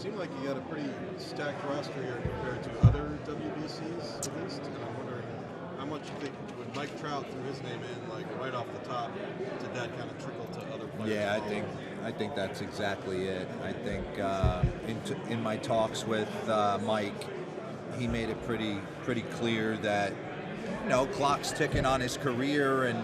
seem like you got a pretty stacked roster here compared to other WBCs, at least. And I'm wondering how much you think when Mike Trout threw his name in, like right off the top, did that kind of trickle to other players? Yeah, I think that's exactly it. I think in my talks with Mike, he made it pretty clear that clock's ticking on his career, and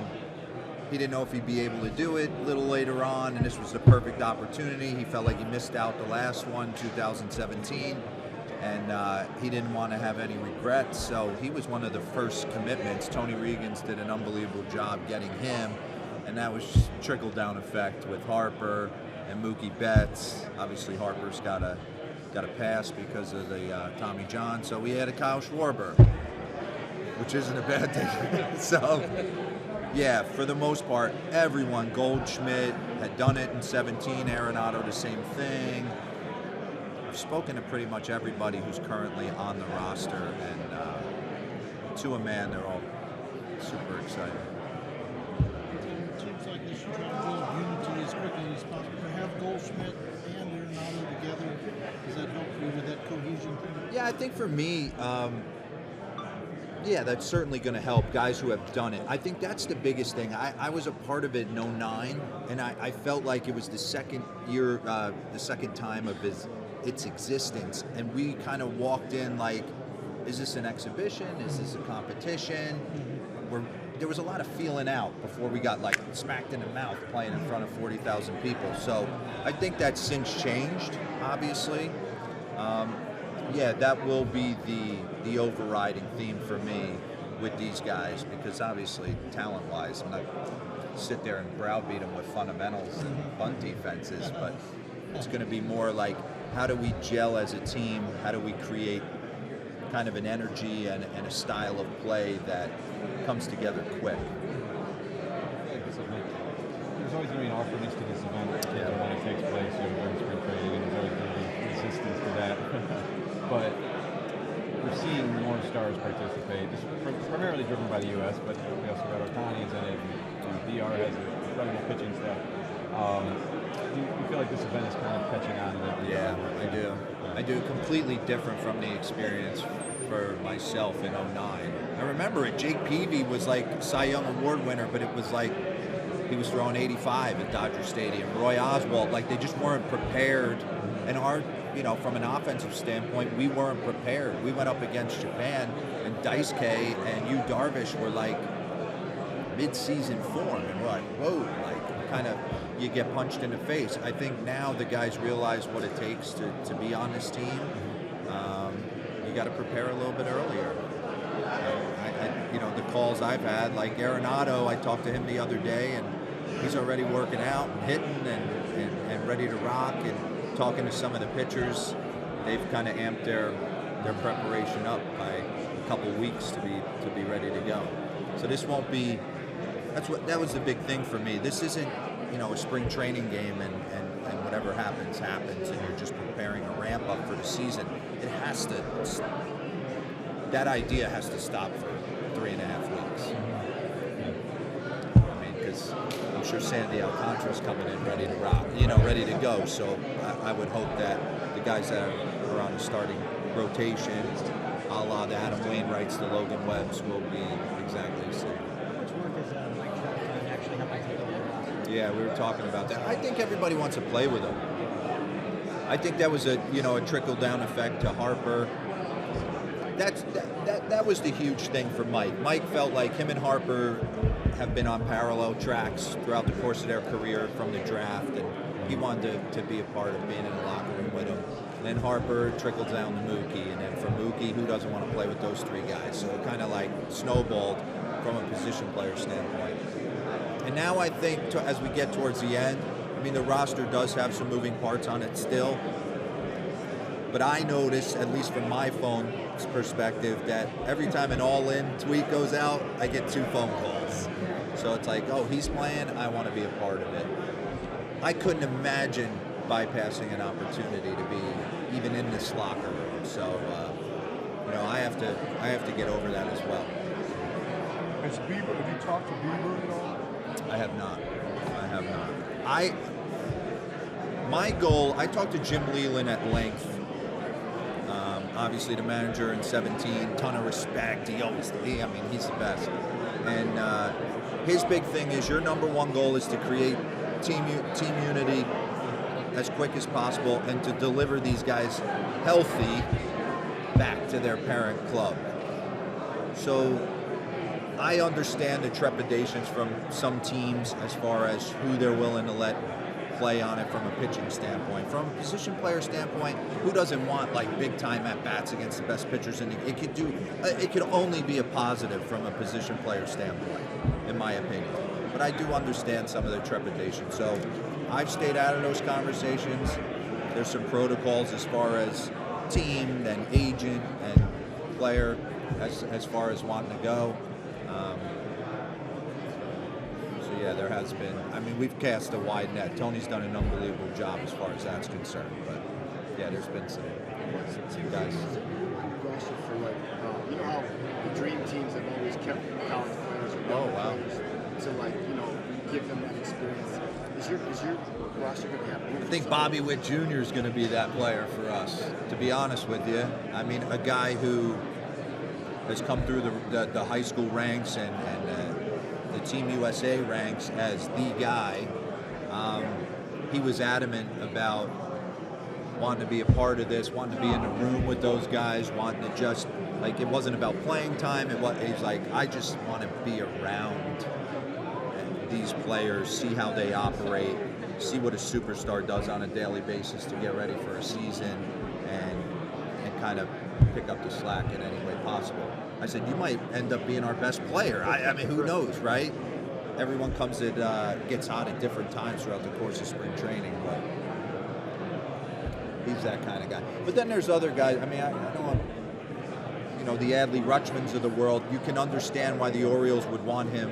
he didn't know if he'd be able to do it a little later on, and this was the perfect opportunity. He felt like he missed out the last one, 2017, and he didn't want to have any regrets, so he was one of the first commitments. Tony Regans did an unbelievable job getting him, and that was just trickle-down effect with Harper and Mookie Betts. Obviously, Harper's got a pass because of the Tommy John, so we had a Kyle Schwarber, which isn't a bad thing. So, yeah, for the most part, everyone, Goldschmidt had done it in 17, Arenado the same thing. I've spoken to pretty much everybody who's currently on the roster, and to a man, they're all super excited. It seems like they should try to build unity as quickly as possible. To have Goldschmidt and Arenado together, does that help you with that cohesion thing? Yeah, I think for me, yeah, that's certainly going to help guys who have done it. I think that's the biggest thing. I was a part of it in 09, and I felt like it was the second year, the second time of its existence, and we kind of walked in like, is this an exhibition? Is this a competition? There was a lot of feeling out before we got like smacked in the mouth playing in front of 40,000 people. So I think that's since changed, obviously. Yeah, that will be the overriding theme for me with these guys, because obviously, talent-wise, I'm not sit there and browbeat them with fundamentals and bunt defenses, but it's going to be more like, how do we gel as a team? How do we create kind of an energy and a style of play that comes together quick? There's always going to be an awkwardness to this event when it takes place during spring training, and there's always going to be resistance to that. But we're seeing more stars participate. This is primarily driven by the U.S., but we also got Ohtani's in it, and DR has incredible pitching stuff. Do you feel like this event is kind of catching on? Yeah, I do. I do. Completely different from the experience for myself in 09. I remember it. Jake Peavy was like Cy Young Award winner, but it was like he was throwing 85 at Dodger Stadium. Roy Oswalt, like they just weren't prepared. And our, from an offensive standpoint, we weren't prepared. We went up against Japan, and Daisuke and Yu Darvish were like mid-season form, and we're like, whoa, like kind of you get punched in the face. I think now the guys realize what it takes to be on this team. You got to prepare a little bit earlier. The calls I've had, like Arenado, I talked to him the other day, and he's already working out and hitting and ready to rock. And talking to some of the pitchers, they've kind of amped their preparation up by a couple weeks to be ready to go. So this won't be. That was the big thing for me. This isn't a spring training game and whatever happens, and you're just preparing a ramp up for the season. It has to. That idea has to stop for 3.5 weeks. I mean, because I'm sure Sandy Alcantara's coming in ready to rock, ready to go. So I would hope that the guys that are on the starting rotation, a la the Adam Wainwrights, the Logan Webbs, will be exactly the same. How much work is Mike Trout actually have to take? Yeah, we were talking about that. I think everybody wants to play with him. I think that was a trickle-down effect to Harper. That was the huge thing for Mike. Mike felt like him and Harper have been on parallel tracks throughout the course of their career from the draft, and he wanted to be a part of being in the locker room with him. And then Harper trickled down to Mookie, and then from Mookie, who doesn't want to play with those three guys? So it kind of like snowballed from a position player standpoint. And now I think as we get towards the end, I mean, the roster does have some moving parts on it still. But I notice, at least from my phone perspective, that every time an all-in tweet goes out, I get 2 phone calls. So it's like, oh, he's playing, I want to be a part of it. I couldn't imagine bypassing an opportunity to be even in this locker room. So, I have to get over that as well. Have you talked to Bieber at all? I have not. My goal, I talked to Jim Leland at length. Obviously, the manager in 17, ton of respect. He's the best. And his big thing is your number one goal is to create team unity as quick as possible and to deliver these guys healthy back to their parent club. So I understand the trepidations from some teams as far as who they're willing to let play on it from a pitching standpoint. From a position player standpoint, who doesn't want like big time at bats against the best pitchers in the it could only be a positive from a position player standpoint, in my opinion. But I do understand some of the trepidation. So I've stayed out of those conversations. There's some protocols as far as team and agent and player as far as wanting to go. So yeah, there has been. I mean, we've cast a wide net. Tony's done an unbelievable job as far as that's concerned. But yeah, there's been some guys. Roster for like, you know how the dream teams have always kept college players or young players to like, you know, give them that experience. Is your roster going to have? I think Bobby Witt Jr. is going to be that player for us. To be honest with you, I mean, a guy who has come through the high school ranks and the Team USA ranks as the guy. He was adamant about wanting to be a part of this, wanting to be in the room with those guys, wanting to just, like, it wasn't about playing time. He's like, I just want to be around these players, see how they operate, see what a superstar does on a daily basis to get ready for a season, and kind of pick up the slack in any way possible. I said, you might end up being our best player. I mean, who knows, right? Everyone gets hot at different times throughout the course of spring training, but he's that kind of guy. But then there's other guys. I mean, I don't want, the Adley Rutschmans of the world. You can understand why the Orioles would want him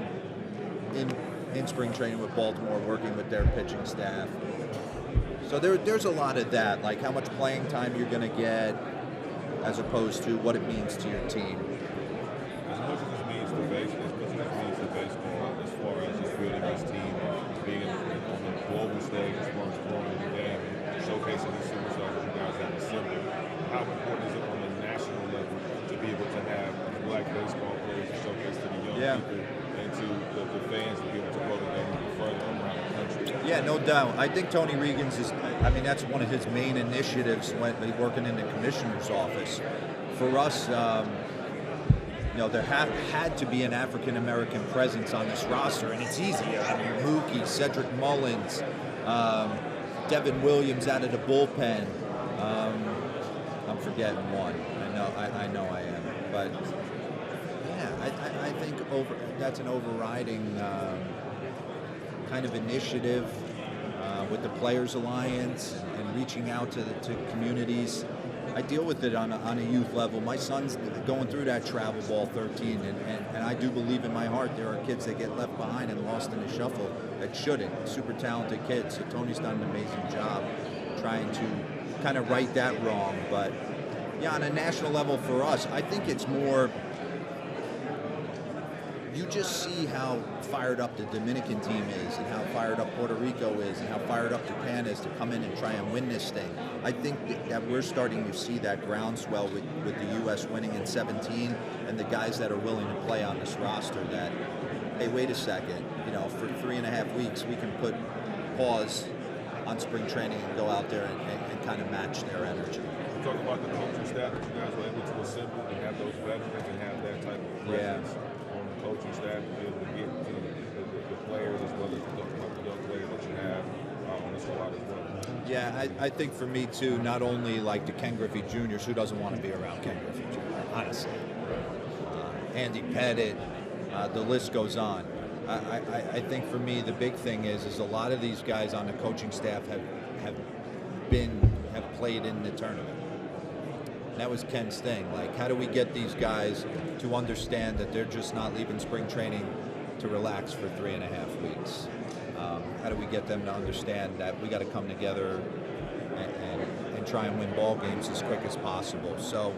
in spring training with Baltimore, working with their pitching staff. So there's a lot of that, like how much playing time you're going to get, as opposed to what it means to your team. As much as it means to baseball, as far as just building this team, being on the global stage as far as growing the game, and showcasing these superstars that you guys have assembled, how important is it on the national level to be able to have black baseball players to showcase to the young people and to the fans to be able to grow the game further around the country? Yeah, no doubt. I think Tony Regan's that's one of his main initiatives when working in the commissioner's office. For us, there had to be an African-American presence on this roster, and it's easy. I mean, Mookie, Cedric Mullins, Devin Williams out of the bullpen. I'm forgetting one. I know I am. But, yeah, I think that's an overriding kind of initiative with the Players Alliance and reaching out to communities. I deal with it on a youth level. My son's going through that travel ball 13, and I do believe in my heart there are kids that get left behind and lost in the shuffle that shouldn't. Super talented kids. So Tony's done an amazing job trying to kind of right that wrong. But yeah, on a national level for us, I think it's more, you just see how fired up the Dominican team is and how fired up Puerto Rico is and how fired up Japan is to come in and try and win this thing. I think that we're starting to see that groundswell with the U.S. winning in 17 and the guys that are willing to play on this roster that, hey, wait a second, for 3.5 weeks we can put pause on spring training and go out there and kind of match their energy. You talk about the coaching staff that you guys were able to assemble and have those veterans and have that type of presence on the coaching staff to be able to get to the players as well as the young players that you have on the squad as well. Yeah, I think for me too, not only like the Ken Griffey Jr.'s, who doesn't want to be around Ken Griffey Jr., honestly. Andy Pettit, the list goes on. I think for me the big thing is a lot of these guys on the coaching staff have played in the tournament. And that was Ken's thing. Like, how do we get these guys to understand that they're just not leaving spring training to relax for 3.5 weeks? How do we get them to understand that we got to come together and try and win ball games as quick as possible? So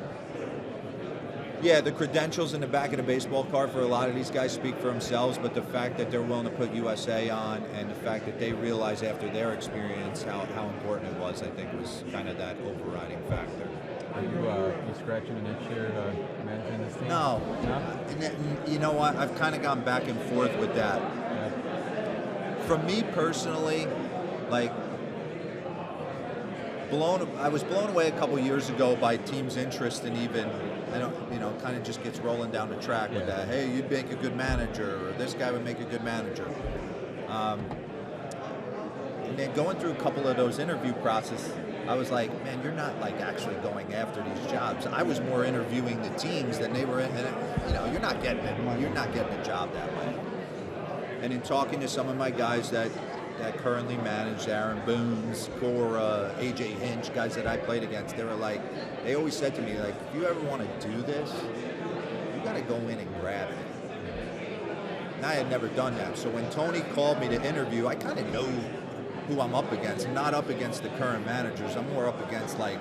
Yeah, the credentials in the back of the baseball card for a lot of these guys speak for themselves, but the fact that they're willing to put USA on and the fact that they realize after their experience how important it was, I think was kind of that overriding factor. Are you scratching an itch here to managing this team? No. No? And you know what? I've kind of gone back and forth with that. Yeah. For me personally, like, I was blown away a couple years ago by teams' interest in even, kind of just gets rolling down the track with that. Hey, you'd make a good manager, or this guy would make a good manager. And then going through a couple of those interview processes, I was like, man, you're not like actually going after these jobs. I was more interviewing the teams than they were in. And, you're not getting it. You're not getting a job that way. And in talking to some of my guys that currently manage, Aaron Boone's, Cora, AJ Hinch, guys that I played against, they always said to me, like, if you ever want to do this, you got to go in and grab it. And I had never done that. So when Tony called me to interview, I kind of know who I'm up against. I'm not up against the current managers. I'm more up against, like,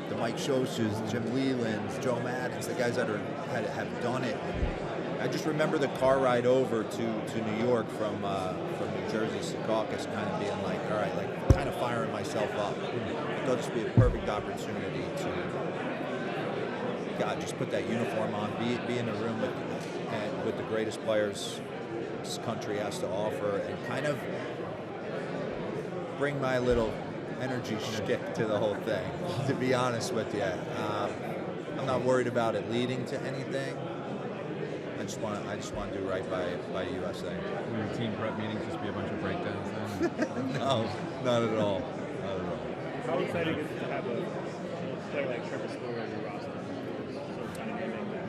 the Mike Shoshas, Jim Lelands, Joe Maddens, the guys that have done it. I just remember the car ride over to New York from New Jersey, Secaucus, kind of being like, all right, like kind of firing myself up. I thought this would be a perfect opportunity to, God, just put that uniform on, be in a room with the greatest players this country has to offer, and kind of bring my little energy shtick to the whole thing. To be honest with you, I'm not worried about it leading to anything. I just want to do right by USA. Will your team prep meetings just be a bunch of breakdowns then? No, not at all. How exciting is it to have a player like Trevor Story on your roster? So kind of naming that.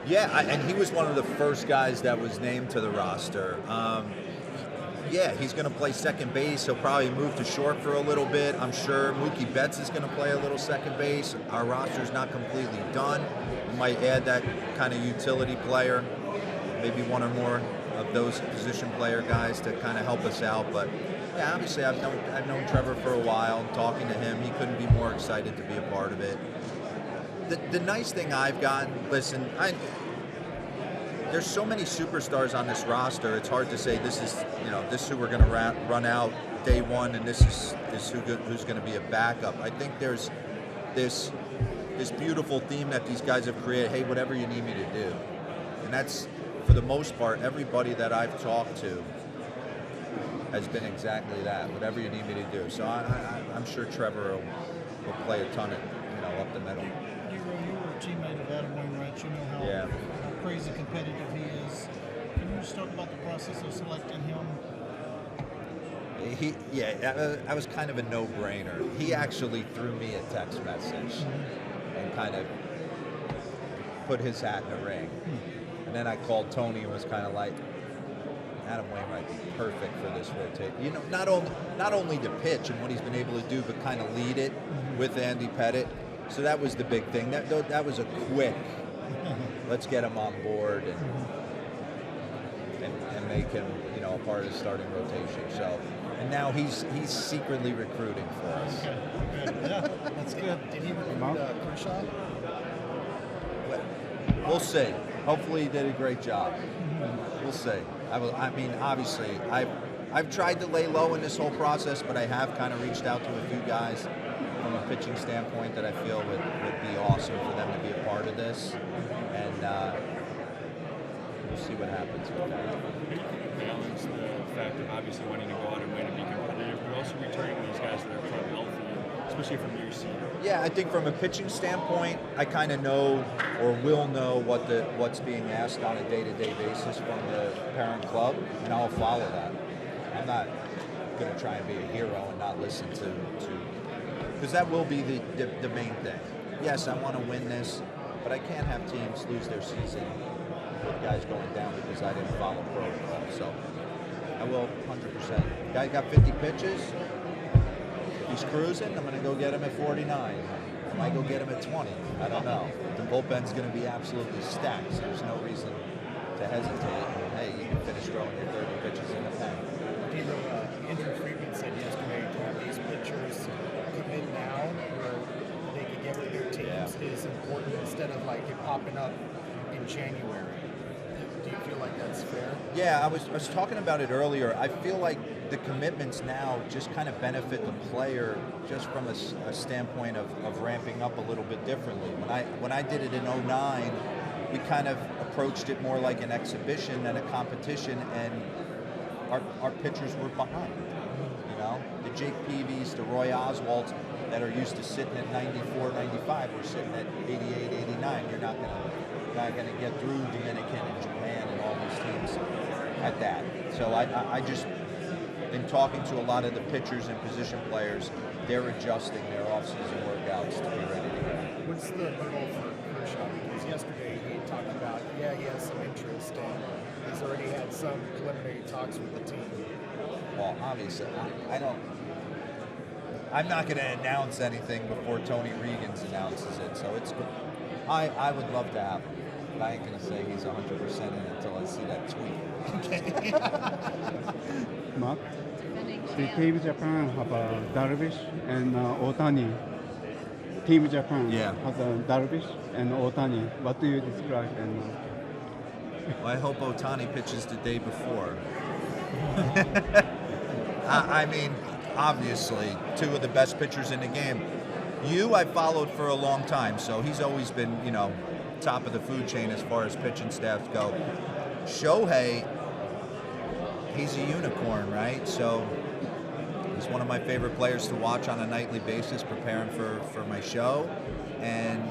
Yeah, and he was one of the first guys that was named to the roster. Yeah, he's going to play second base. He'll probably move to short for a little bit. I'm sure Mookie Betts is going to play a little second base. Our roster's not completely done. We might add that kind of utility player, maybe one or more of those position player guys to kind of help us out. But yeah, obviously I've known Trevor for a while. Talking to him, he couldn't be more excited to be a part of it. The nice thing I've gotten, listen, there's so many superstars on this roster. It's hard to say this is who we're going to run out day one, and this is who's going to be a backup. I think there's this beautiful theme that these guys have created. Hey, whatever you need me to do, and that's for the most part everybody that I've talked to has been exactly that. Whatever you need me to do. So I'm sure Trevor will play a ton of up the middle. You were a teammate of Adam Wainwright. You know how crazy competitive he is. Can you just talk about the process of selecting him? I was kind of a no-brainer. He actually threw me a text message and kind of put his hat in the ring. And then I called Tony and was kind of like, Adam Wainwright be perfect for this rotation. Not only to pitch and what he's been able to do, but kind of lead it with Andy Pettitte. So that was the big thing. That was a quick, let's get him on board and make him, a part of the starting rotation. So, and now he's secretly recruiting for us. Yeah, that's good. Did he recruit Kershaw? We'll see. Hopefully he did a great job. We'll see. Obviously, I've tried to lay low in this whole process, but I have kind of reached out to a few guys from a pitching standpoint that I feel would be awesome for them to be a part of this. And we'll see what happens with that. Balance the fact of obviously wanting to go out and win and be competitive, but also returning these guys that are probably healthy, especially from year C. Yeah, I think from a pitching standpoint, I kind of know or will know what's being asked on a day-to-day basis from the parent club, and I'll follow that. I'm not going to try and be a hero and not listen to because that will be the main thing. Yes, I want to win this, but I can't have teams lose their season with guys going down because I didn't follow protocol. So I will 100%. Guy got 50 pitches. He's cruising. I'm going to go get him at 49. I might go get him at 20. I don't know. The bullpen's going to be absolutely stacked. So there's no reason to hesitate. Hey, you can finish throwing your 30 pitches in the pen. Andrew Friedman said yesterday to have these pitchers come in now where they can get with their teams. Is important instead of like it popping up in January. Do you feel like that's fair? Yeah, I was talking about it earlier. I feel like the commitments now just kind of benefit the player just from a standpoint of ramping up a little bit differently. When I did it in '09, we kind of approached it more like an exhibition than a competition, and our pitchers were behind. You know, the Jake Peavies, the Roy Oswalds that are used to sitting at 94, 95, we're sitting at 88, 89. You're not gonna get through Dominican and Japan and all these teams at that. So I just, in talking to a lot of the pitchers and position players, they're adjusting their off-season workouts to be ready to go. What's the goal for Kershaw? Because yesterday he talked about, he has some interest and he's already had some preliminary talks with the team. Well, obviously, I'm not going to announce anything before Tony Regan's announces it, so it's good. I would love to have him, but I ain't going to say he's 100% in until I see that tweet. Mark, the Team Japan have Darvish and Otani. Team Japan Yeah. has Darvish and Otani. What do you describe? And Well, I hope Otani pitches the day before. I mean, obviously, two of the best pitchers in the game. I followed for a long time, so he's always been, top of the food chain as far as pitching staffs go. Shohei, he's a unicorn, right? So he's one of my favorite players to watch on a nightly basis, preparing for my show, and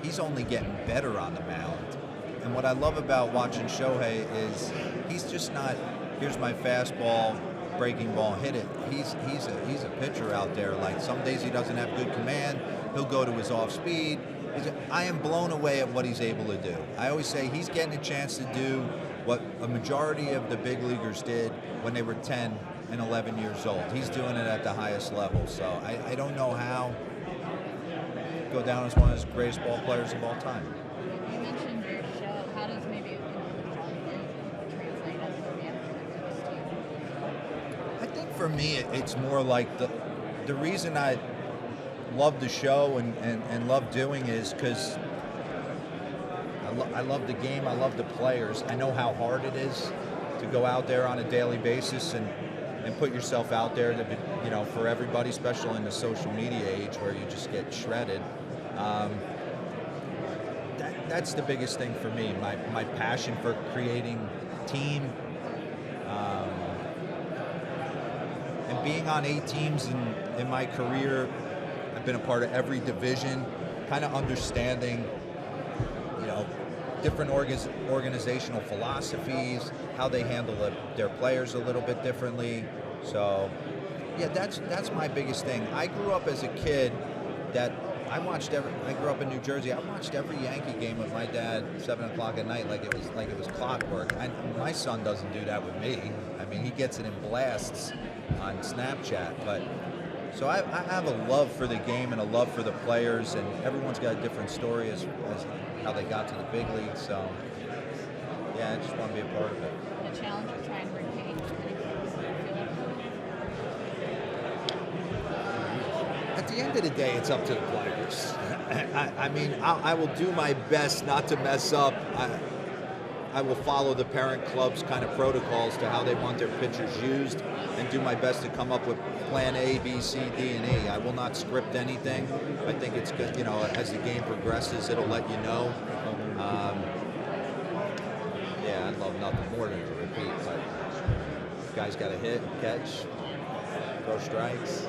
he's only getting better on the mound. And what I love about watching Shohei is he's just not, here's my fastball, breaking ball, hit it. He's a pitcher out there. Like, some days he doesn't have good command. He'll go to his off speed. I am blown away at what he's able to do. I always say he's getting a chance to do what a majority of the big leaguers did when they were 10 and 11 years old. He's doing it at the highest level. So I don't know how go down as one of the greatest ball players of all time. You mentioned your show. How does maybe translate as a manager to this team? I think for me, it's more like the reason I love the show and love doing is because I love the game. I love the players. I know how hard it is to go out there on a daily basis and put yourself out there to be, for everybody, especially in the social media age where you just get shredded. That's the biggest thing for me. My passion for creating team. And being on 8 teams in my career, I've been a part of every division, kind of understanding, different organizational philosophies, how they handle their players a little bit differently. So, yeah, that's my biggest thing. I grew up as a kid that I grew up in New Jersey. I watched every Yankee game with my dad 7 o'clock at night like it was clockwork. My son doesn't do that with me. I mean, he gets it in blasts on Snapchat, but so I have a love for the game and a love for the players, and everyone's got a different story as how they got to the big leagues. So yeah, I just want to be a part of it. The challenge of trying to retain At the end of the day, it's up to the players. I mean, I will do my best not to mess up. I will follow the parent club's kind of protocols to how they want their pitchers used and do my best to come up with plan A, B, C, D, and E. I will not script anything. I think it's good, as the game progresses, it'll let you know. Yeah, I'd love nothing more than to repeat, but guys got to hit, catch, throw strikes.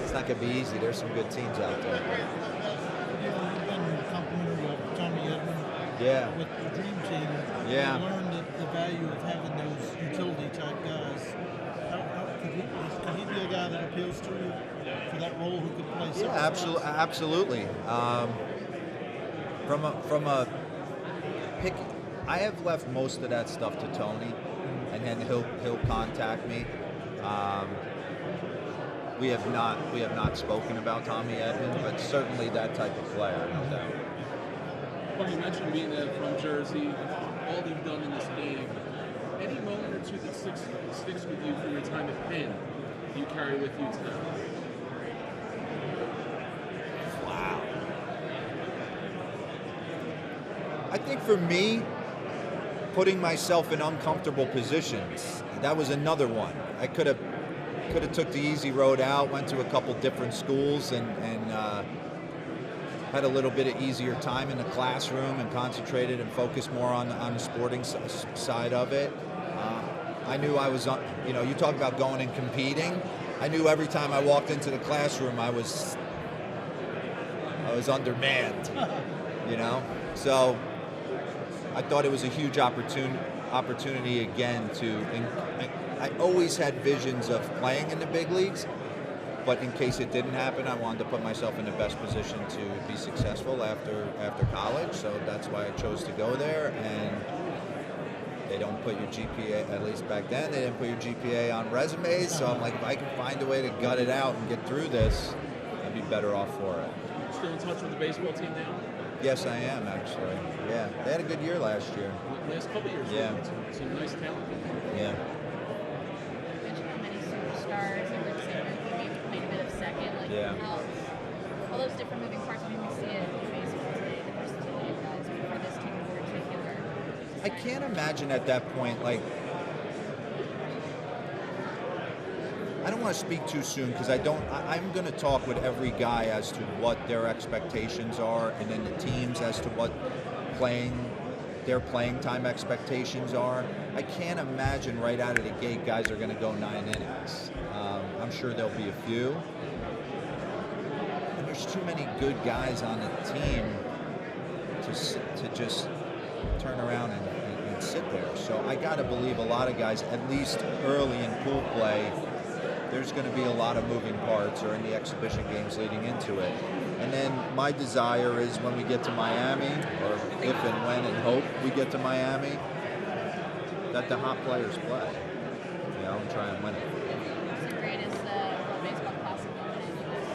It's not going to be easy. There's some good teams out there. You've been complimentary of Tommy Edman Yeah. with the Dream Team. Yeah. You learned the value of having those utility-type guys. Could he be a guy that appeals to you for that role who could play several Absolutely. From a pick, I have left most of that stuff to Tony, and then he'll contact me. We have not spoken about Tommy Edman, but certainly that type of player, no doubt. Well, you mentioned being from Jersey, all you've done in this game. Any moment or two that sticks with you from your time at Penn, you carry with you to now? Wow. I think for me, putting myself in uncomfortable positions, that was another one. I could have took the easy road out, went to a couple different schools, and had a little bit of easier time in the classroom and concentrated and focused more on the sporting side of it. I knew I was on, you talk about going and competing. I knew every time I walked into the classroom, I was undermanned, So I thought it was a huge opportunity again I always had visions of playing in the big leagues, but in case it didn't happen, I wanted to put myself in the best position to be successful after college. So that's why I chose to go there. And they don't put your GPA, at least back then, they didn't put your GPA on resumes. So I'm like, if I can find a way to gut it out and get through this, I'd be better off for it. Still in touch with the baseball team now? Yes, I am, actually. Yeah, they had a good year last year. Last couple years. Yeah. Some nice talent. Yeah. You mentioned how many superstars and Rick Sanders maybe played a bit of second. Like, Yeah. how all those different moving parts, we see it in baseball today, the versatility of guys, but for this team in particular. I can't imagine at that point, like, I don't want to speak too soon because I'm going to talk with every guy as to what their expectations are, and then the teams as to what their playing time expectations are. I can't imagine right out of the gate guys are going to go 9 innings. I'm sure there'll be a few. And there's too many good guys on the team to just turn around and sit there. So I got to believe a lot of guys, at least early in pool play, there's going to be a lot of moving parts, or in the exhibition games leading into it. And then my desire is when we get to Miami, or if and when and hope we get to Miami, that the hot players play. And try and win it. What's the greatest World Baseball Classic moment in U.S.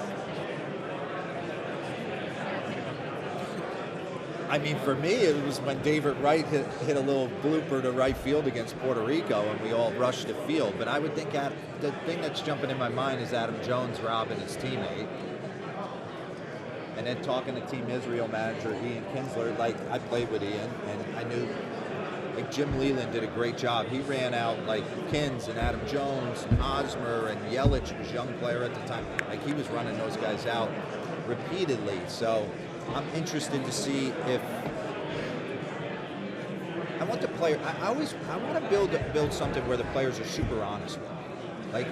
I mean, for me, it was when David Wright hit a little blooper to right field against Puerto Rico, and we all rushed the field. But I would think the thing that's jumping in my mind is Adam Jones robbing his teammate. And then talking to Team Israel manager Ian Kinsler, like I played with Ian, and I knew, like Jim Leland did a great job. He ran out like Kins and Adam Jones and Hosmer and Yelich, who was a young player at the time. Like he was running those guys out repeatedly. So I'm interested to see if I want the player. I want to build something where the players are super honest with me. Like,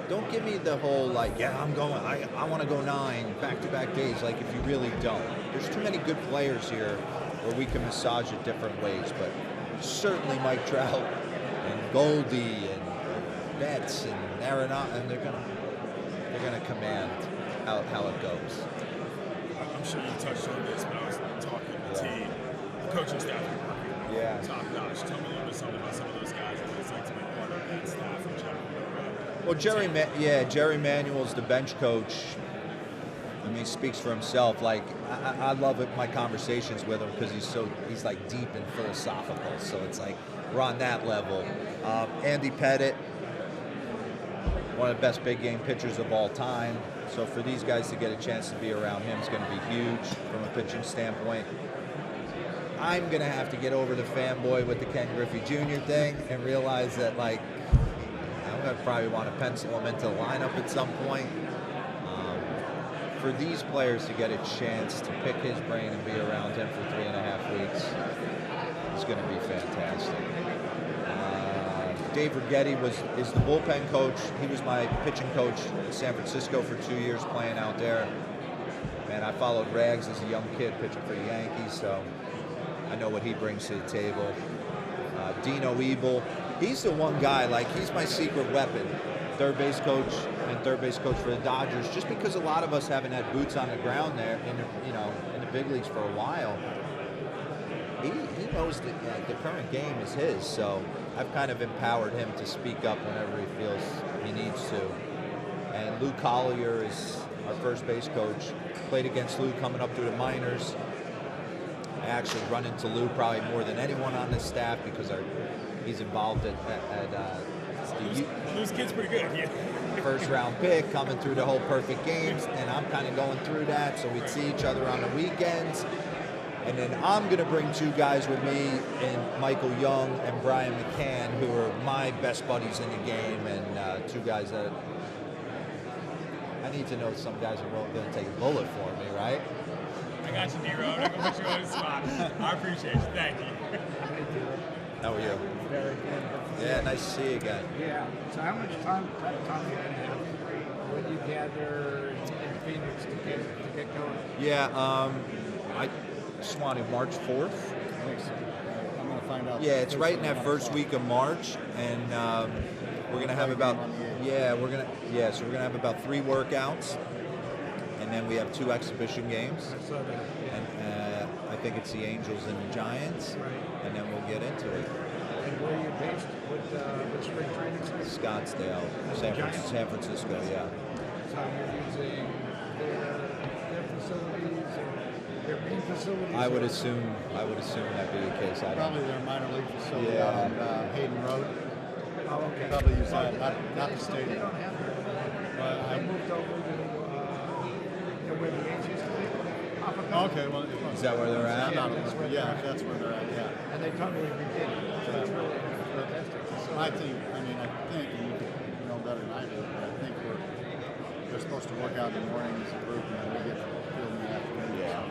don't give me the whole like, yeah, I'm going. I want to go 9 back-to-back days. Like, if you really don't, there's too many good players here where we can massage it different ways. But certainly Mike Trout and Goldie and Betts and Arenado, and they're gonna command how it goes. I'm sure you touched on this, but I was talking to the team, the coaching staff, top notch. Tell me a little bit something about some of those guys and what it's like to be part of that staff in general. Well, Jerry Manuel's the bench coach. I mean, he speaks for himself. Like, I love my conversations with him because he's like deep and philosophical. So it's like we're on that level. Andy Pettit, one of the best big game pitchers of all time. So for these guys to get a chance to be around him is going to be huge from a pitching standpoint. I'm going to have to get over the fanboy with the Ken Griffey Jr. thing and realize that, like, I'm going to probably want to pencil him into the lineup at some point. For these players to get a chance to pick his brain and be around him for 3.5 weeks is going to be fantastic. Dave Righetti is the bullpen coach. He was my pitching coach in San Francisco for 2 years playing out there. Man, I followed Rags as a young kid pitching for the Yankees, so I know what he brings to the table. Dino Ebel, he's the one guy, like, he's my secret weapon. Third base coach for the Dodgers, just because a lot of us haven't had boots on the ground there in the big leagues for a while. He knows that the current game is his, so I've kind of empowered him to speak up whenever he feels he needs to. And Lou Collier is our first base coach. Played against Lou coming up through the minors. I actually run into Lou probably more than anyone on the staff because he's involved at Lou's kid's pretty good. Yeah. First round pick coming through the whole perfect games, and I'm kind of going through that, so we'd see each other on the weekends. And then I'm going to bring two guys with me, and Michael Young and Brian McCann, who are my best buddies in the game, and two guys that I need to know some guys are going to take a bullet for me, right? I got you, D-Ro. I'm not going to put you on the spot. I appreciate you. Thank you. How are you? Very good. Yeah, nice to see you again. Yeah. So how much time you going to have when you gather in Phoenix to get going? Yeah, I just wanted March 4th. I'm going to find out. Yeah, it's right in that first week of March, and we're gonna have about so we're gonna have about 3 workouts, and then we have 2 exhibition games, and I think it's the Angels and the Giants, and then we'll get into it. And where are you based? What spring training center? Scottsdale, San Francisco, yeah. So you're using their facilities or their main facilities? I would assume that'd be the case. Probably their minor league facility Yeah. out on Hayden Road. Oh, okay. Probably use that, not the stadium. They don't have that. I moved over to where the Yankees used to be. Okay, well, Is that where they're at? Yeah, that's where they're at. Yeah. And they totally redid it. So it's really fantastic. I think, and you know better than I do, but I think they're supposed to work out in the morning as a group, and then we get to field in the afternoon. Yeah.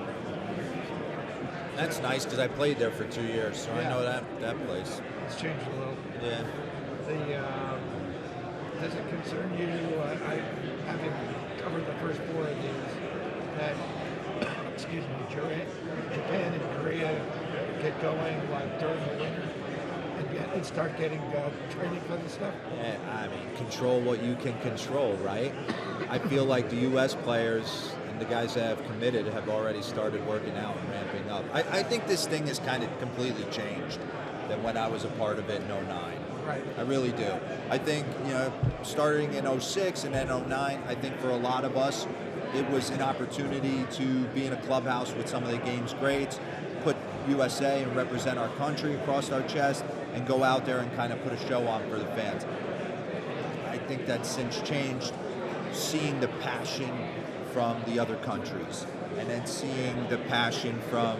That's nice because I played there for 2 years, so I know that place. It's changed a little. Yeah. Does it concern you, having covered the first 4 of these, that, Japan and Korea get going like during the winter and start getting training for this stuff? Yeah, I mean, control what you can control, right? I feel like the U.S. players and the guys that have committed have already started working out and ramping up. I think this thing has kind of completely changed than when I was a part of it in 09. Right. I really do. I think, starting in 06 and then 09, I think for a lot of us, it was an opportunity to be in a clubhouse with some of the game's greats, put USA and represent our country across our chest, and go out there and kind of put a show on for the fans. I think that's since changed, seeing the passion from the other countries, and then seeing the passion from,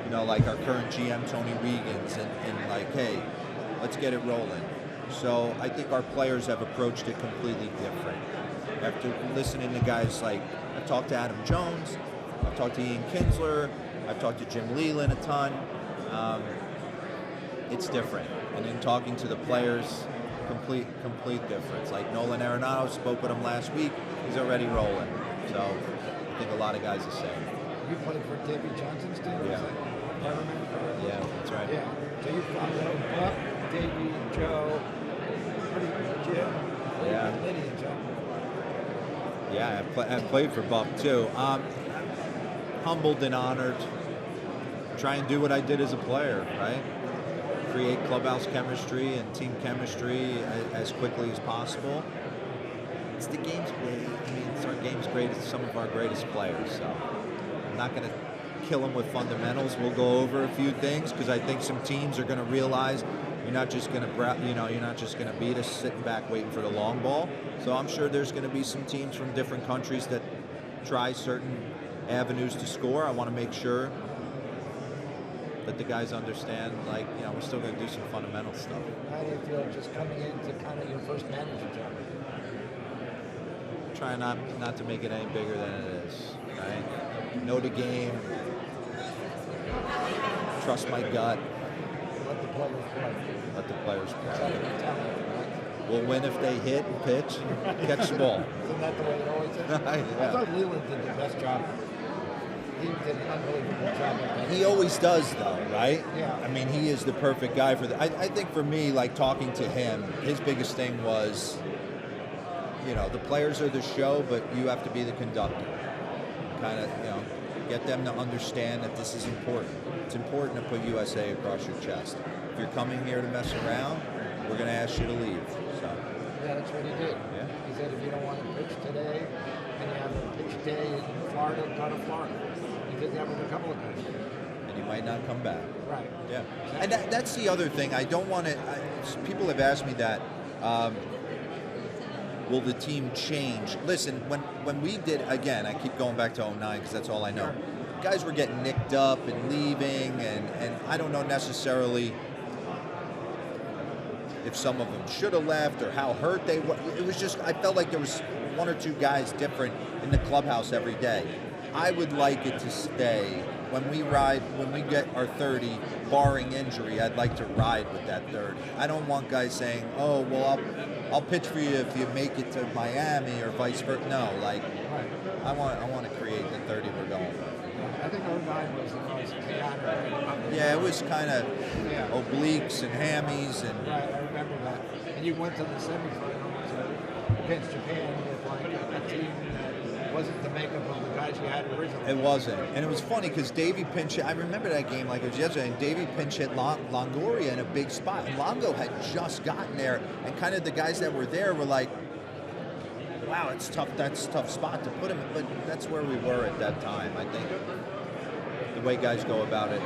like our current GM, Tony Regans, and like, hey, let's get it rolling. So I think our players have approached it completely different. After listening to guys like, I've talked to Adam Jones, I've talked to Ian Kinsler, I've talked to Jim Leland a ton. It's different. And then talking to the players, complete difference. Like Nolan Arenado, spoke with him last week, he's already rolling. So I think a lot of guys are saying. You played for Davey Johnson's team? Yeah. I remember correctly. Yeah, that's right. Yeah. So you followed Buck, Davey, Joe, pretty much Jim. Yeah. Lineage, huh? Yeah, I played for Buck too. Humbled and honored. Try and do what I did as a player, right? Create clubhouse chemistry and team chemistry as quickly as possible. It's the game's great. I mean, it's our game's greatest, some of our greatest players. So I'm not going to kill them with fundamentals. We'll go over a few things because I think some teams are going to realize you're not just going to beat us sitting back waiting for the long ball. So I'm sure there's going to be some teams from different countries that try certain avenues to score. I want to make sure that the guys understand, we're still going to do some fundamental stuff. How do you feel just coming into kind of your first manager job? Try not to make it any bigger than it is, right? Know the game. Trust my gut. Let the players play. Let the players That's play. how they tell it, We'll win if they hit and pitch and catch the ball. Isn't that the way it always is? Yeah. I thought Leland did the best job. He did an unbelievable job at that. He always does, though, right? Yeah. I mean, he is the perfect guy for that. I think for me, talking to him, his biggest thing was, the players are the show, but you have to be the conductor. Kind of, get them to understand that this is important. It's important to put USA across your chest. If you're coming here to mess around, we're going to ask you to leave. So. Yeah, that's what he did. Yeah. He said if you don't want to pitch today and you have a pitch day in Florida, go to Florida. He did that with a couple of guys. And you might not come back. Right. Yeah. And that's the other thing. I don't want to. People have asked me that. Will the team change? Listen, when we did, again, I keep going back to 09 because that's all I know. guys were getting nicked up and leaving, and I don't know necessarily if some of them should have left or how hurt they were. It was just, I felt like there was one or two guys different in the clubhouse every day. I would like it to stay. When we get our 30, barring injury, I'd like to ride with that 30. I don't want guys saying, oh, well, I'll pitch for you if you make it to Miami or vice versa. No, like, I want to create the 30 we're going with. I think 09 was the most chaotic. Yeah, it was kind of obliques and hammies. And right, I remember that. And you went to the semifinals against Japan with like a team that wasn't the makeup of the guys you had originally. It wasn't. And it was funny because Davey pinch hit, I remember that game like it was yesterday, and Davey pinch hit Longoria in a big spot. And Longo had just gotten there, and kind of the guys that were there were like, wow, it's tough. That's a tough spot to put him in. But that's where we were at that time, I think. The way guys go about it.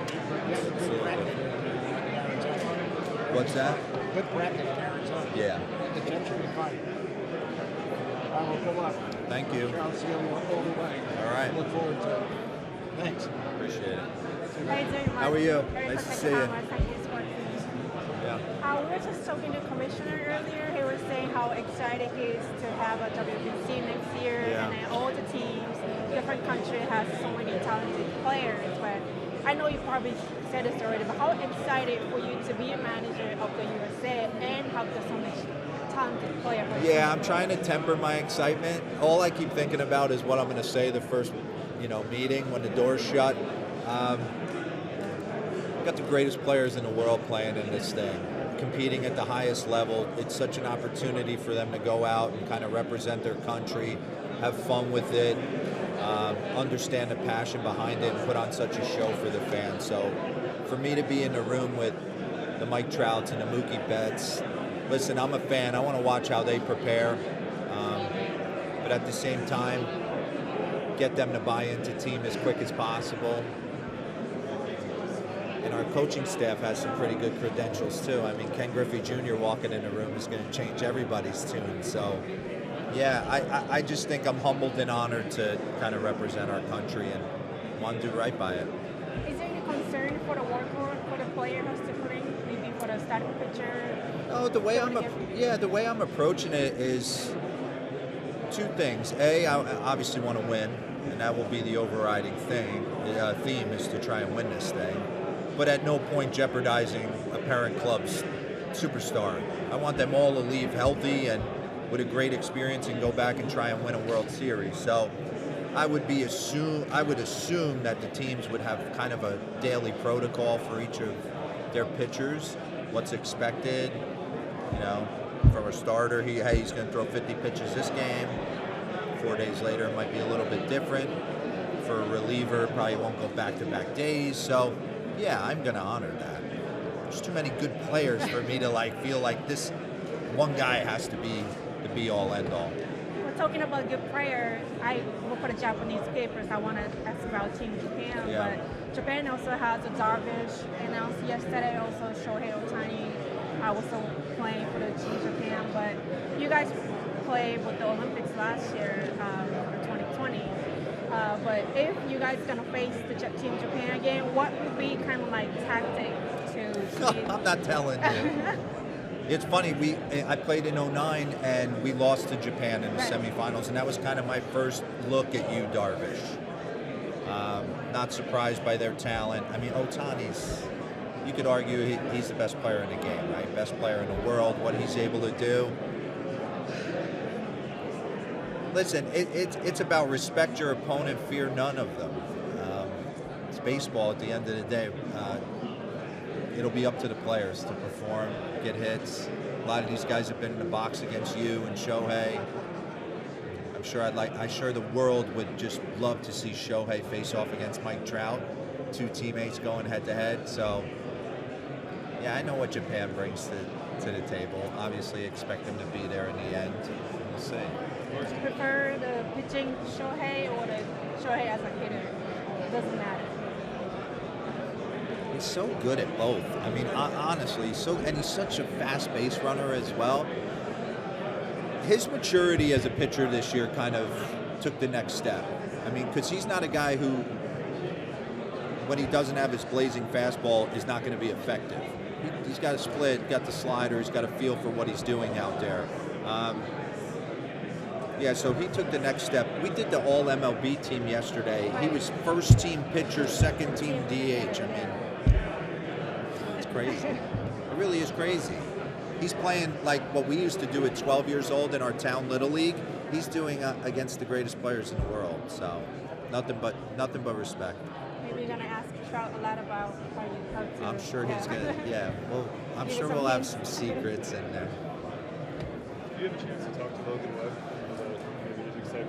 What's that? Good bracket in Arizona. Yeah. The Jets should be fine. Well, good luck. Thank you. I'll see you all the way. All right. Look forward to it. Thanks. Appreciate it. How you doing, Mark? How are you? Very Nice to good see you. Thank you so much. Yeah. We were just talking to the commissioner earlier. He was saying how excited he is to have a WBC next year, and then all the teams, different country has so many talented players. But I know you probably said this already, but how excited for you to be a manager of the USA and have so much talented players? Yeah, I'm trying to temper my excitement. All I keep thinking about is what I'm going to say the first, meeting when the door's shut. Got the greatest players in the world playing in this thing, competing at the highest level. It's such an opportunity for them to go out and kind of represent their country, have fun with it, understand the passion behind it, and put on such a show for the fans. So for me to be in the room with the Mike Trouts and the Mookie Betts, listen, I'm a fan. I want to watch how they prepare, but at the same time, get them to buy into team as quick as possible. And our coaching staff has some pretty good credentials too. I mean, Ken Griffey Jr. walking in the room is going to change everybody's tune. So, yeah, I just think I'm humbled and honored to kind of represent our country and want to do right by it. Is there any concern for the workload for the player has to bring, maybe for the starting pitcher? Oh, the way I'm approaching it is two things. A, I obviously want to win, and that will be the overriding theme is to try and win this thing. But at no point jeopardizing a parent club's superstar. I want them all to leave healthy and with a great experience and go back and try and win a World Series. So I would assume that the teams would have kind of a daily protocol for each of their pitchers, what's expected, from a starter. He's going to throw 50 pitches this game. 4 days later, it might be a little bit different. For a reliever, probably won't go back-to-back days. So, yeah, I'm going to honor that. There's too many good players for me to feel like this one guy has to be the be-all, end-all. We're talking about good players. I work for the Japanese papers. I want to ask about Team Japan, but Japan also has a Darvish announced yesterday. Also, Shohei Ohtani also playing for the Team Japan. But you guys played with the Olympics last year for 2020. But if you guys gonna face the Team Japan again, what would be kind of like tactic to? I'm not telling you. It's funny. I played in 09 and we lost to Japan in the semifinals, and that was kind of my first look at you, Darvish. Not surprised by their talent. I mean, Ohtani's. You could argue he's the best player in the game, right? Best player in the world. What he's able to do. Listen, it's about respect your opponent, fear none of them. It's baseball at the end of the day. It'll be up to the players to perform, get hits. A lot of these guys have been in the box against you and Shohei. I'm sure the world would just love to see Shohei face off against Mike Trout, two teammates going head to head. So, yeah, I know what Japan brings to the table. Obviously, expect them to be there in the end. We'll see. Do you prefer the pitching Shohei or the Shohei as a hitter? It doesn't matter. He's so good at both. I mean, honestly, and he's such a fast base runner as well. His maturity as a pitcher this year kind of took the next step. I mean, because he's not a guy who when he doesn't have his blazing fastball, is not going to be effective. He's got a split, got the slider, he's got a feel for what he's doing out there. Yeah, so he took the next step. We did the all MLB team yesterday. He was first team pitcher, second team DH. I mean, it's crazy. It really is crazy. He's playing like what we used to do at 12 years old in our town little league. He's doing against the greatest players in the world. So nothing but respect. Maybe you're gonna ask Trout a lot about how to. I'm sure he's gonna. Yeah, well, I'm sure we'll have some secrets in there. Do you have a chance to talk to Logan Webb?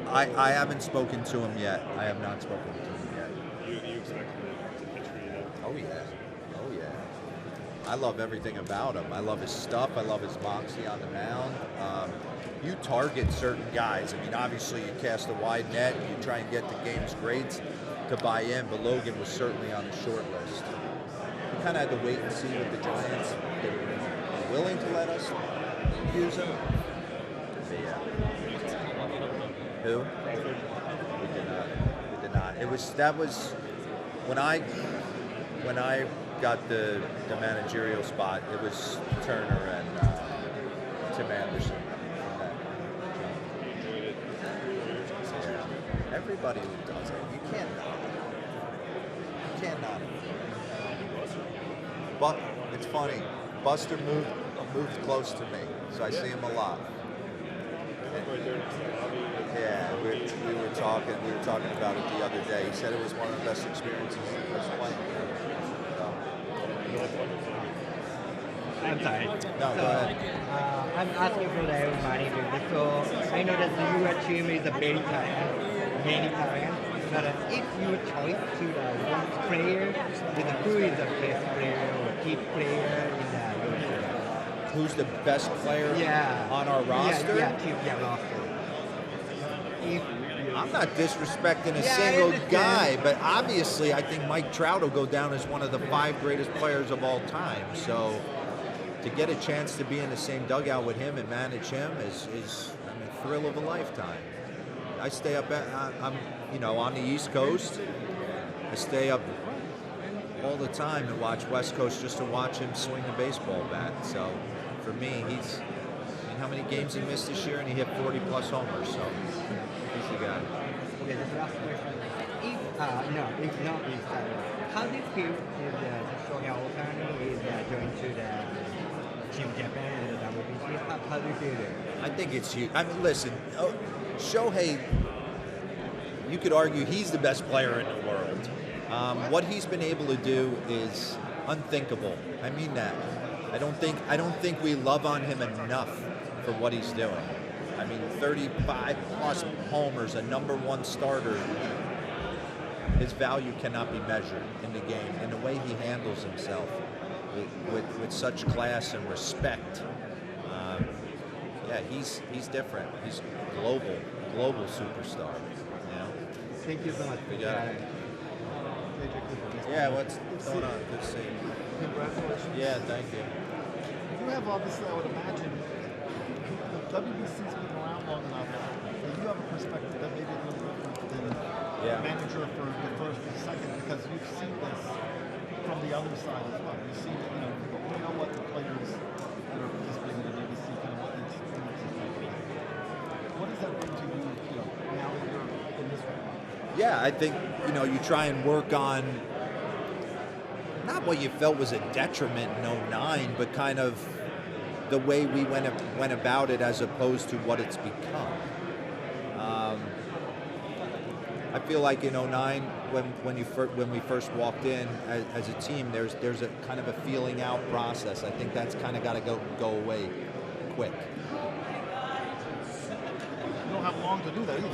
I haven't spoken to him yet. I have not spoken to him yet. You expect him to pitch for you now? Oh yeah. Oh yeah. I love everything about him. I love his stuff. I love his moxie on the mound. You target certain guys. I mean, obviously you cast a wide net. You try and get the game's grades to buy in, but Logan was certainly on the short list. We kind of had to wait and see with the Giants. They were willing to let us use him. But yeah. Who? We did not. We did not. That was when I got the managerial spot. It was Turner and Tim Anderson. Yeah. Everybody who does it, you cannot. You cannot. But it's funny. Buster moved close to me, so I see him a lot. Yeah, we were talking about it the other day. He said it was one of the best experiences he was playing. I'm sorry. No, go ahead. I'm asking for the everybody. So I know that the U.S. team is a very talent, many talent. But if you choose to the one player, who is the best player or key player in the U.S. Who's the best player on our roster? Yeah, roster. I'm not disrespecting a single guy, but obviously I think Mike Trout will go down as one of the 5 greatest players of all time. So to get a chance to be in the same dugout with him and manage him is a thrill of a lifetime. I stay up I'm on the East Coast. I stay up all the time and watch West Coast just to watch him swing the baseball bat. So for me, how many games he missed this year, and he hit 40+ homers, so he's the guy. Okay, this last question. If not, how do you feel if Shohei Ohtani is going to the Team Japan and the WBC? How do you feel it? I think it's huge. I mean, listen, Shohei, you could argue he's the best player in the world. What he's been able to do is unthinkable. I mean that. I don't think we love on him enough for what he's doing. I mean, 35+ homers, a #1 starter. His value cannot be measured in the game, and the way he handles himself with such class and respect. He's different. He's global superstar. You know? Thank you so much. Yeah, what's going on? Good to see you. Congratulations. Yeah, thank you. You have obviously, I would imagine, the WBC's been around long enough that you have a perspective that may be a little different than a manager for the first or second, because you've seen this from the other side as well. You've seen, you know what the players that are participating in the WBC, kind of what the experience is like. What does that bring to you, now that you're in this role? Yeah, I think, you try and work on not what you felt was a detriment in 09, but kind of the way we went about it as opposed to what it's become. I feel like in 09, when we first walked in as a team, there's a kind of a feeling out process. I think that's kind of got to go away quick. You don't have long to do that either.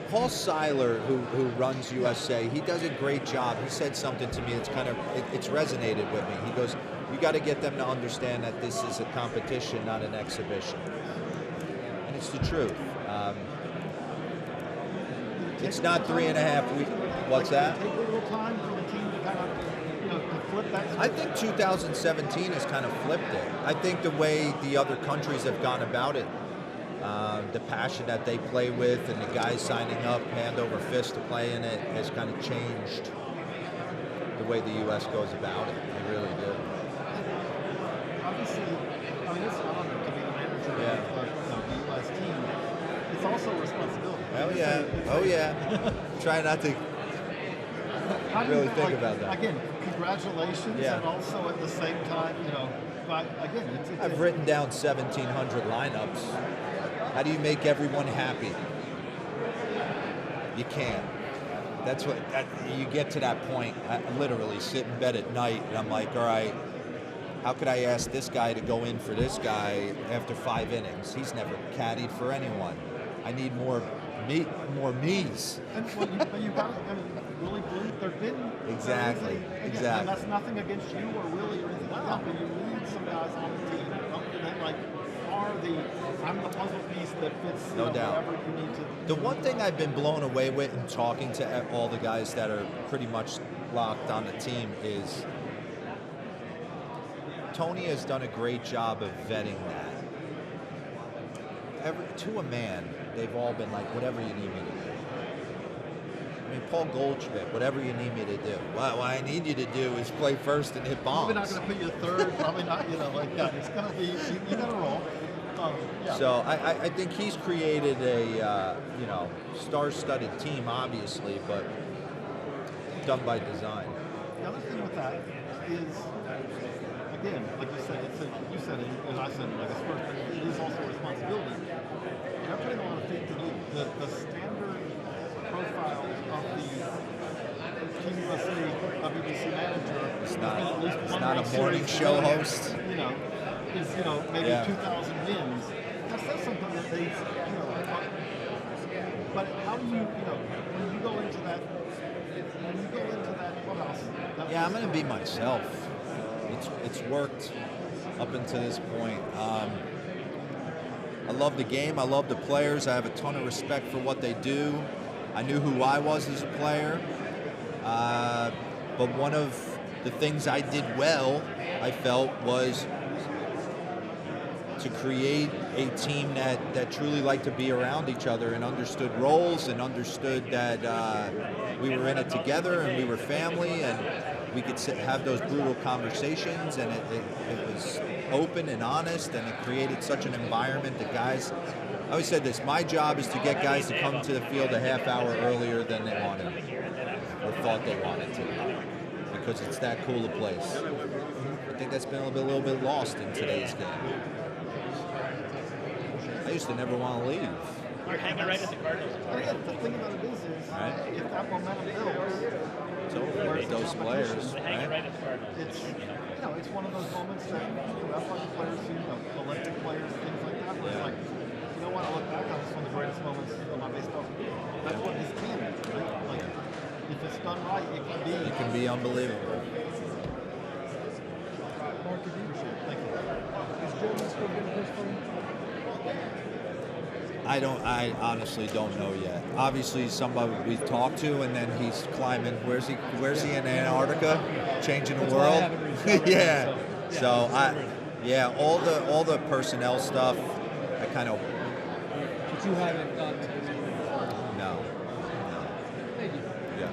Paul Seiler, who runs USA, he does a great job. He said something to me that's it's resonated with me. He goes, you got to get them to understand that this is a competition, not an exhibition. And it's the truth. It's not 3.5 weeks. What's that? Take a little time for the team to kind of, to flip that switch. I think 2017 has kind of flipped it. I think the way the other countries have gone about it, the passion that they play with, and the guys signing up hand over fist to play in it has kind of changed the way the U.S. goes about it. They really do. Obviously, I mean, it's an honor to be the manager of the U.S. team. It's also a responsibility. Oh yeah. Oh yeah. Try not to really think about that. Again, congratulations, and also at the same time, but again, I've written down 1,700 lineups. How do you make everyone happy? You can't. That's what you get to that point. I literally sit in bed at night and I'm like, all right, how could I ask this guy to go in for this guy after 5 innings? He's never caddied for anyone. I need more me's. But you got really blue. There've been exactly. And that's nothing against you or Willie or anything like that. But you need some guys on the team that I'm the puzzle piece that fits. No doubt. Whatever you need to. The one thing I've been blown away with in talking to all the guys that are pretty much locked on the team is Tony has done a great job of vetting that. To a man, they've all been like, whatever you need me to do. I mean, Paul Goldschmidt, whatever you need me to do. What I need you to do is play first and hit bombs. Probably not going to put you third. Probably not. Like that. It's going to be you got to roll. So I think he's created a star-studded team, obviously, but done by design. The other thing with that is, again, like you said, you said it, and I said it, like it's first, but it is also a responsibility. You're putting a lot of faith in you. The standard profile of the Team USA WBC manager it's not a morning show host. Is maybe 2,000 wins. That's something that they but how do you when you go into that clubhouse? I'm going to be myself. It's worked up until this point. I love the game. I love the players. I have a ton of respect for what they do. I knew who I was as a player. But one of the things I did well, I felt, was to create a team that truly liked to be around each other and understood roles and understood that we were in it together and we were family and we could have those brutal conversations, and it was open and honest, and it created such an environment that guys, I always said this, my job is to get guys to come to the field a half hour earlier than they wanted or thought they wanted to, because it's that cool a place. I think that's been a little bit lost in today's game. I used to never want to leave. You're hanging right at the Cardinals. The thing about it is if that momentum builds, it's over with those players. Hanging right at the Cardinals. It's one of those moments that athletic players, Olympic players, things like that, where it's like, you know what, I look back on this one of the greatest moments of my baseball career. That's what this can be, right? Like, if it's done right, it can be unbelievable. Mark, if you thank you. Is Joe still getting his phone? I honestly don't know yet. Obviously, he's somebody we've talked to, and then he's climbing. Where's he in Antarctica, changing the world? Yeah. So all the personnel stuff, I kind of. But you haven't done. No. Thank you. Yeah.